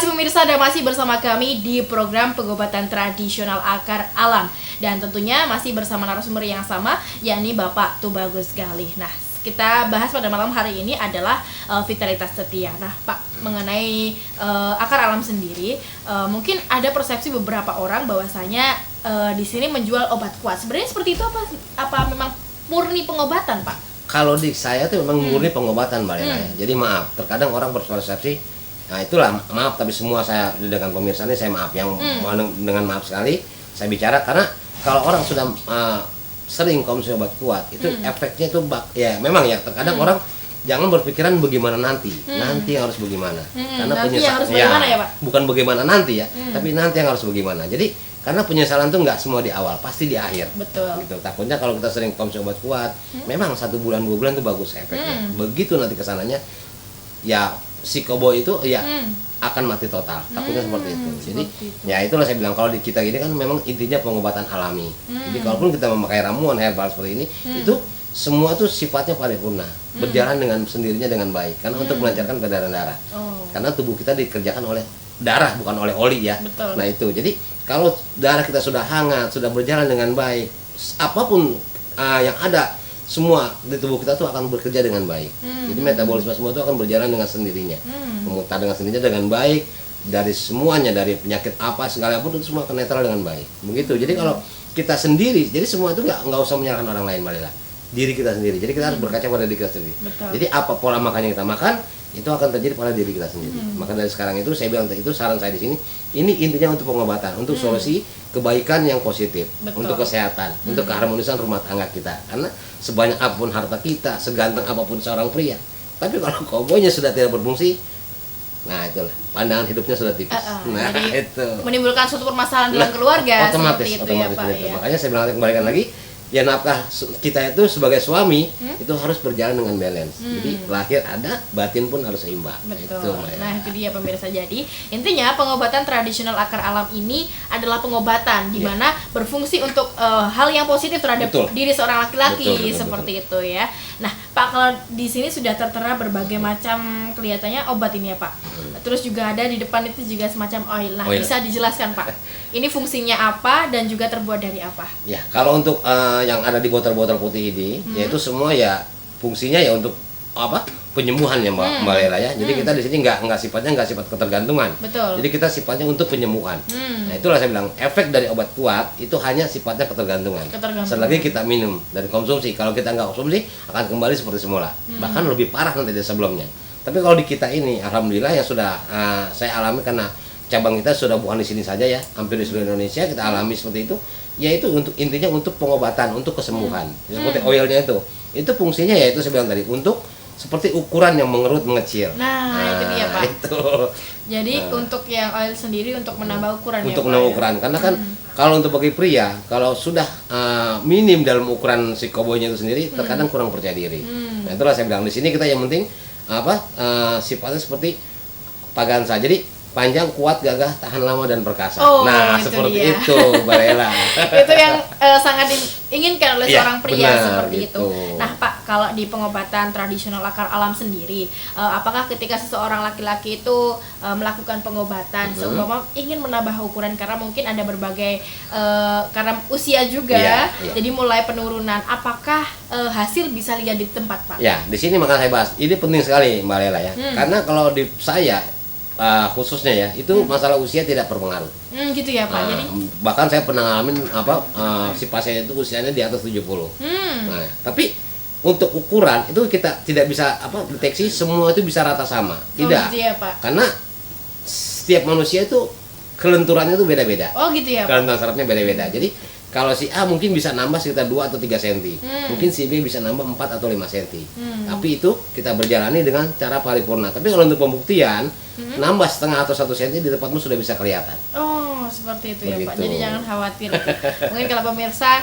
kasih pemirsa, Anda masih bersama kami di program pengobatan tradisional akar alam. Dan tentunya masih bersama narasumber yang sama, yakni Bapak Tubagus Galih. Nah, kita bahas pada malam hari ini adalah vitalitas setia. Nah, Pak, mengenai akar alam sendiri, mungkin ada persepsi beberapa orang bahwasanya di sini menjual obat kuat. Sebenarnya seperti itu apa memang murni pengobatan, Pak? Kalau di saya tuh memang murni pengobatan, Mbak Lena. Jadi maaf, terkadang orang berpersepsi, nah itulah maaf, tapi semua saya dengan pemirsa ini saya maaf, yang dengan maaf sekali saya bicara, karena kalau orang sudah sering konsumsi obat kuat itu efeknya itu ya memang ya terkadang orang jangan berpikiran bagaimana nanti harus bagaimana, karena penyesalan ya, Pak? Bukan bagaimana nanti ya, tapi nanti yang harus bagaimana. Jadi karena penyesalan tuh nggak semua di awal, pasti di akhir. Betul. Gitu. Takutnya kalau kita sering konsumsi obat kuat, memang 1 bulan 2 bulan tuh bagus efeknya. Begitu nanti kesananya, ya si koboi itu ya akan mati total. Takutnya seperti itu. Jadi ya itulah saya bilang, kalau di kita ini kan memang intinya pengobatan alami. Jadi kalaupun kita memakai ramuan herbal seperti ini, itu semua tuh sifatnya paripurna, berjalan dengan sendirinya dengan baik. Karena untuk melancarkan peredaran darah. Karena tubuh kita dikerjakan oleh darah, bukan oleh oli ya. Betul. Nah itu, jadi kalau darah kita sudah hangat, sudah berjalan dengan baik, apapun yang ada, semua di tubuh kita tuh akan bekerja dengan baik. Jadi metabolisme semua itu akan berjalan dengan sendirinya, memutar dengan sendirinya dengan baik, dari semuanya, dari penyakit apa segala pun itu semua akan netral dengan baik. Begitu. Jadi kalau kita sendiri, jadi semua itu nggak usah menyalahkan orang lain, Mbak Lela. Diri kita sendiri. Jadi kita harus berkaca pada diri kita sendiri. Betul. Jadi apa pola makan yang kita makan itu akan terjadi pada diri kita sendiri. Maka dari sekarang itu saya bilang, itu saran saya di sini. Ini intinya untuk pengobatan, untuk solusi kebaikan yang positif, untuk kesehatan, untuk keharmonisan rumah tangga kita. Karena sebanyak apapun harta kita, seganteng apapun seorang pria, tapi kalau koboinya sudah tidak berfungsi, nah itulah pandangan hidupnya sudah tipis. Nah jadi itu menimbulkan suatu permasalahan dalam keluarga. Otomatis itu ya, Pak. Ya. Makanya saya bilang, kembalikan lagi, ya nafkah kita itu sebagai suami itu harus berjalan dengan balance. Jadi lahir ada, batin pun harus seimbang. Betul. Gitu, Nah itu dia pemirsa. Jadi intinya pengobatan tradisional akar alam ini adalah pengobatan di mana berfungsi untuk hal yang positif terhadap diri seorang laki-laki, seperti itu ya. Nah Pak, kalau di sini sudah tertera berbagai macam kelihatannya obat ini ya Pak. Terus juga ada di depan itu juga semacam oil. Nah bisa dijelaskan Pak, ini fungsinya apa dan juga terbuat dari apa? Ya kalau untuk yang ada di botol-botol putih ini, yaitu semua ya fungsinya ya untuk apa, penyembuhan ya Mbak Lela ya. Jadi kita di sini nggak sifat ketergantungan. Betul. Jadi kita sifatnya untuk penyembuhan. Nah itulah saya bilang, efek dari obat kuat itu hanya sifatnya ketergantungan. Selagi kita minum dan konsumsi, kalau kita nggak konsumsi akan kembali seperti semula. Bahkan lebih parah nanti dari sebelumnya. Tapi kalau di kita ini, alhamdulillah yang sudah saya alami, karena cabang kita sudah bukan di sini saja ya, hampir di seluruh Indonesia kita alami seperti itu. Yaitu untuk intinya untuk pengobatan, untuk kesembuhan. Seperti oilnya itu fungsinya yaitu saya bilang tadi, untuk seperti ukuran yang mengerut mengecil. Nah itu dia Pak. Itu. Jadi untuk yang oil sendiri untuk menambah ukuran untuk menambah ukuran, karena kan kalau untuk bagi pria, kalau sudah minim dalam ukuran si koboinya itu sendiri, terkadang kurang percaya diri. Nah itulah saya bilang, di sini kita yang penting apa, sifatnya seperti pagansa. Jadi panjang, kuat, gagah, tahan lama dan perkasa. Nah seperti itu Mbak Lela. Itu yang sangat diinginkan oleh seorang pria, benar, seperti gitu. itu. Nah Pak, kalau di pengobatan tradisional akar alam sendiri, apakah ketika seseorang laki-laki itu melakukan pengobatan, seumpama ingin menambah ukuran karena mungkin ada berbagai karena usia juga, jadi mulai penurunan, apakah hasil bisa lihat di tempat Pak? Ya, di sini makanya saya bahas. Ini penting sekali Mbak Lela ya. Karena kalau di saya khususnya ya, itu masalah usia tidak berpengaruh. Gitu ya Pak. Jadi bahkan saya pernah ngalamin si pasien itu usianya di atas 70. Nah, tapi untuk ukuran itu kita tidak bisa deteksi semua itu bisa rata sama. Tidak. Gitu ya Pak. Karena setiap manusia itu kelenturannya itu beda-beda. Gitu ya Pak. Kelenturan sarafnya beda-beda. Jadi kalau si A mungkin bisa nambah sekitar 2 atau 3 cm. Mungkin si B bisa nambah 4 atau 5 cm. Tapi itu kita berjalani dengan cara paripurna. Tapi kalau untuk pembuktian, nambah setengah atau 1 cm di tempatmu sudah bisa kelihatan. Seperti itu begitu. Ya Pak. Jadi jangan khawatir. Mungkin kalau pemirsa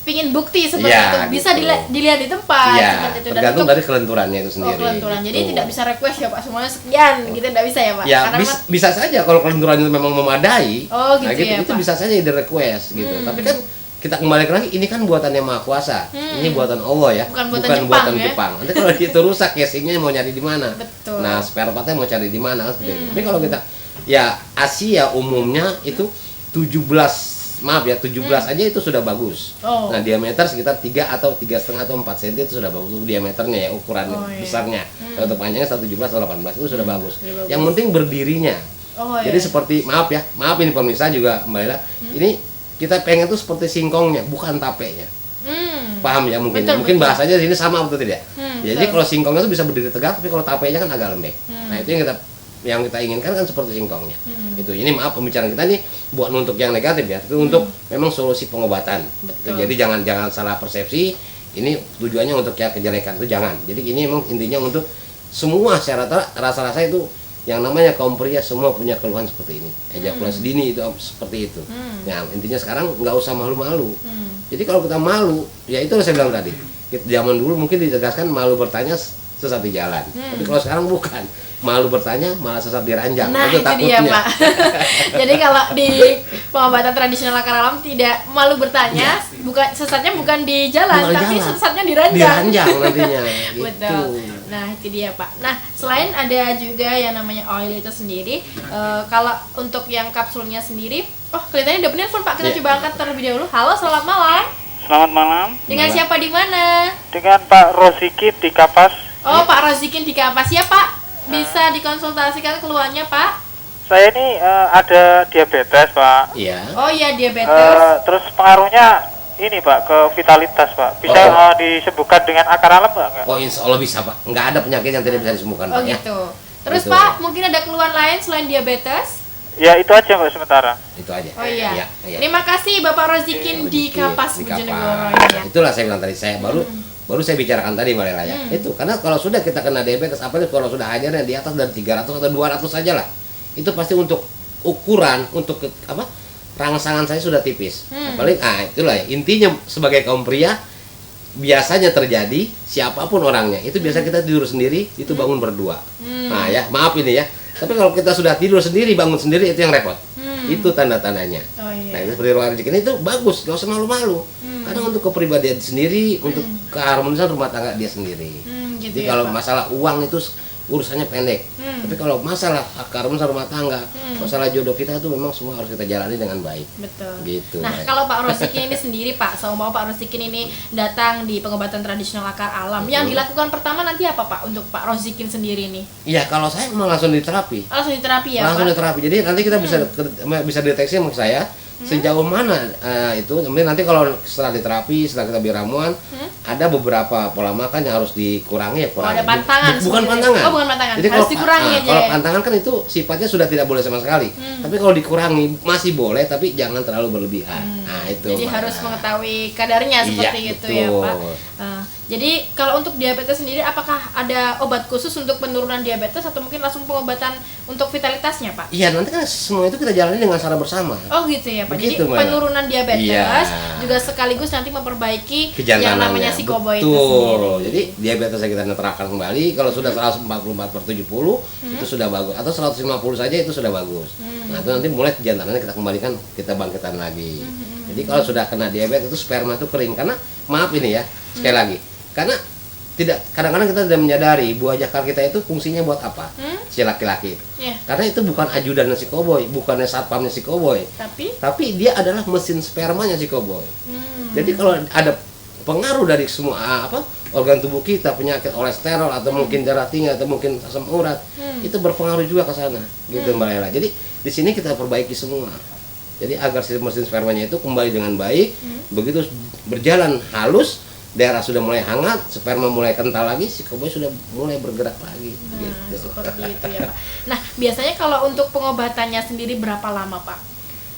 pingin bukti seperti itu, bisa dilihat di tempat. Seperti itu. Tergantung dari kelenturannya itu sendiri. Kelenturan. Jadi tidak bisa request ya Pak, semuanya sekian, gitu tidak bisa ya Pak? Ya bisa saja kalau kelenturannya memang memadai. Gitu ya itu Pak. bisa saja di request gitu. Tapi kan kita kembali lagi, ini kan buatan yang maha kuasa. Ini buatan Allah ya, bukan buatan Jepang. Nanti kalau itu rusak, casingnya mau nyari di mana? Betul. Nah spare partnya mau cari di mana kan seperti itu. Tapi kalau kita Ya Asia umumnya itu 17 aja itu sudah bagus. Nah diameter sekitar 3 atau 3,5 atau 4 cm itu sudah bagus untuk diameternya ya, ukuran besarnya. Untuk panjangnya 117 atau 18 itu sudah bagus. Yang penting berdirinya. Jadi seperti maaf ini pemirsa juga Mbak Ella, ini kita pengen tuh seperti singkongnya, bukan tapenya. Paham ya mungkin? Mungkin bahasanya sini sama betul tidak? Jadi kalau singkongnya itu bisa berdiri tegak, tapi kalau tapenya kan agak lembek. Nah itu yang kita inginkan kan seperti singkongnya. Itu ini maaf pembicaraan kita ini bukan untuk yang negatif ya, tapi untuk memang solusi pengobatan. Jadi jangan salah persepsi. Ini tujuannya untuk yang kejelekan itu jangan. Jadi ini memang intinya untuk semua saya rasa itu yang namanya kaum pria semua punya keluhan seperti ini. Ejakulasi dini itu seperti itu. Nah intinya sekarang nggak usah malu-malu. Jadi kalau kita malu, ya itu yang saya bilang tadi. Zaman dulu mungkin ditegaskan malu bertanya sesat di jalan. Tapi kalau sekarang bukan. Malu bertanya malah sesat di ranjang. Nah itu takutnya. Dia Pak. Jadi kalau di pengobatan tradisional akar alam tidak malu bertanya, bukan sesatnya bukan di jalan, tapi sesatnya di ranjang. Di ranjang nantinya. Betul. Nah itu dia Pak. Nah selain ada juga yang namanya oil itu sendiri, kalau untuk yang kapsulnya sendiri, kelihatannya udah penelpon Pak. Kita coba angkat terlebih dahulu. Halo, selamat malam. Selamat malam. Dengan siapa di mana? Dengan Pak Rozikin di Kapas. Pak Rozikin di Kapas ya Pak. Bisa dikonsultasikan keluhannya Pak? Saya ini ada diabetes Pak. Iya. Oh iya diabetes. Terus pengaruhnya ini Pak ke vitalitas Pak. Bisa disembuhkan dengan akar alam nggak? Oh insya Allah bisa Pak. Nggak ada penyakit yang tidak bisa disembuhkan Pak. Gitu. Terus gitu. Pak mungkin ada keluhan lain selain diabetes? Ya itu aja Mbak sementara. Itu aja. Oh iya. Terima kasih Bapak Rozikin di Kapas Bojonegoro ya. Itulah saya bilang tadi saya baru saya bicarakan tadi Mbak Lela ya. Itu karena kalau sudah kita kena diabetes, apalagi kalau sudah hajarnya di atas dari 300 atau 200 saja lah. Itu pasti untuk ukuran untuk rangsangan saya sudah tipis. Apalagi itulah ya. Intinya sebagai kaum pria biasanya terjadi siapapun orangnya itu biasa kita tidur sendiri itu bangun berdua. Nah ya maaf ini ya. Tapi kalau kita sudah tidur sendiri bangun sendiri itu yang repot. Itu tanda-tandanya. Nah itu seperti ruang rezeki itu bagus, gak usah malu-malu. Karena untuk kepribadian sendiri, untuk keharmonisan rumah tangga dia sendiri. Jadi ya, kalau masalah uang itu urusannya pendek. Tapi kalau masalah keharmonisan rumah tangga, masalah jodoh kita itu memang semua harus kita jalani dengan baik. Betul. Gitu. Nah kalau Pak Rozikin ini sendiri Pak, seumpama Pak Rozikin ini datang di pengobatan tradisional akar alam, yang dilakukan pertama nanti apa Pak untuk Pak Rozikin sendiri ini? Iya kalau saya memang langsung diterapi. Langsung diterapi ya langsung Pak? Diterapi. Jadi nanti kita bisa deteksi sama saya. Sejauh mana itu nanti kalau setelah diterapi setelah kita beri ramuan ada beberapa pola makan yang harus dikurangi ya ada pantangan bukan pantangan. Bukan pantangan jadi harus dikurangi aja kalau pantangan kan itu sifatnya sudah tidak boleh sama sekali tapi kalau dikurangi masih boleh tapi jangan terlalu berlebihan. Nah itu jadi harus mengetahui kadarnya seperti itu ya Pak. Jadi kalau untuk diabetes sendiri apakah ada obat khusus untuk penurunan diabetes atau mungkin langsung pengobatan untuk vitalitasnya Pak? Iya nanti kan semua itu kita jalani dengan cara bersama. Oh gitu ya Pak. Begitu, jadi penurunan diabetes juga sekaligus nanti memperbaiki yang namanya psikoboy itu sendiri. Jadi diabetesnya kita netralkan kembali. Kalau sudah 144/70 itu sudah bagus atau 150 saja itu sudah bagus. Nah itu nanti mulai kejantanannya kita kembalikan, kita bangkitkan lagi. Jadi kalau sudah kena diabetes itu sperma itu kering karena maaf ini ya sekali lagi. Karena kadang-kadang kita tidak menyadari buah jakar kita itu fungsinya buat apa si laki-laki itu. Karena itu bukan ajudan si koboi, bukannya satpamnya si koboi, tapi dia adalah mesin spermanya si koboi. Jadi kalau ada pengaruh dari semua organ tubuh kita, penyakit kolesterol atau mungkin darah tinggi atau mungkin asam urat, itu berpengaruh juga ke sana, gitu Mbak Lela. Jadi di sini kita perbaiki semua. Jadi agar si mesin spermanya itu kembali dengan baik, begitu berjalan halus. Daerah sudah mulai hangat, sperma mulai kental lagi, si koboi sudah mulai bergerak lagi. Nah, gitu. Seperti itu ya Pak. Nah, biasanya kalau untuk pengobatannya sendiri berapa lama Pak?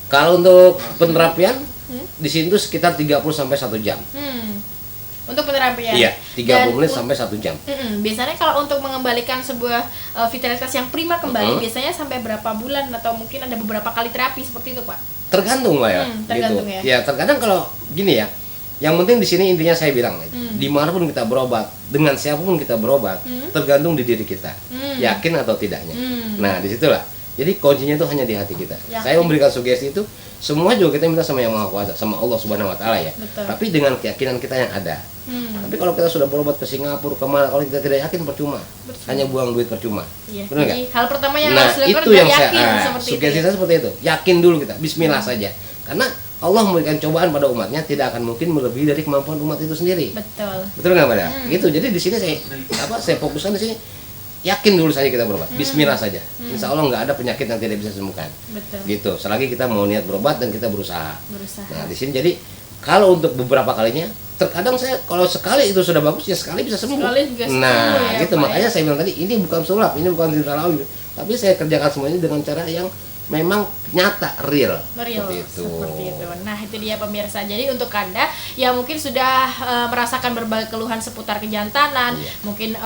Kalau untuk penerapian, di sini tuh sekitar 30 sampai 1 jam. Untuk penerapian? Iya, 30 menit sampai 1 jam. Biasanya kalau untuk mengembalikan sebuah vitalitas yang prima kembali, biasanya sampai berapa bulan atau mungkin ada beberapa kali terapi seperti itu Pak? Tergantung Mbak ya. Tergantung gitu. ya. Ya, terkadang kalau gini ya. Yang penting di sini intinya saya bilang, dimanapun kita berobat, dengan siapapun kita berobat, tergantung di diri kita, yakin atau tidaknya. Nah disitulah. Jadi kuncinya itu hanya di hati kita. Yakin. Saya memberikan sugesti itu, semua juga kita minta sama Yang Maha Kuasa, sama Allah Subhanahu Wa Taala ya. Betul. Tapi dengan keyakinan kita yang ada. Tapi kalau kita sudah berobat ke Singapura, kemana, kalau kita tidak yakin percuma. Hanya buang duit percuma. Iya. Benar Jadi hal pertama yang Nah, harus dilakukan itu adalah yang yakin saya seperti sugesti itu. saya seperti itu. Yakin dulu kita, Bismillah saja. Karena Allah memberikan cobaan pada umatnya tidak akan mungkin melebihi dari kemampuan umat itu sendiri. Betul. Betul nggak Pada? Gitu. Jadi di sini saya fokuskan di sini. Yakin dulu saja kita berobat. Bismillah saja. Insya Allah nggak ada penyakit yang tidak bisa disembuhkan. Betul. Gitu. Selagi kita mau niat berobat dan kita berusaha. Berusaha. Nah di sini jadi kalau untuk beberapa kalinya, terkadang saya kalau sekali itu sudah bagus ya sekali bisa sembuh. Sekali juga sembuh Nah ya, gitu Pak, makanya ya. saya bilang tadi ini bukan sulap, ini bukan tindakan, tapi saya kerjakan semuanya dengan cara yang memang nyata, real. Seperti itu. Nah, itu dia pemirsa. Jadi untuk Anda yang mungkin sudah merasakan berbagai keluhan seputar kejantanan, mungkin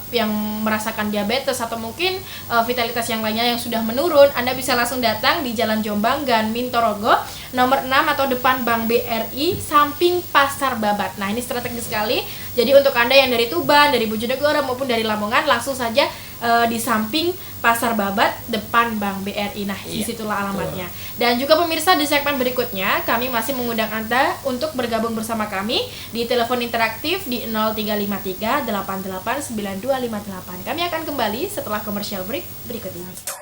yang merasakan diabetes atau mungkin vitalitas yang lainnya yang sudah menurun, Anda bisa langsung datang di Jalan Jombang, Gan Mintorogo, nomor 6 atau depan Bank BRI, samping Pasar Babat. Nah, ini strategis sekali. Jadi untuk Anda yang dari Tuban, dari Bojonegoro maupun dari Lamongan, langsung saja di samping Pasar Babat depan Bank BRI. Nah, disitulah alamatnya. Dan juga pemirsa, di segmen berikutnya kami masih mengundang Anda untuk bergabung bersama kami di telepon interaktif di 0353 889258. Kami akan kembali setelah commercial break berikut ini.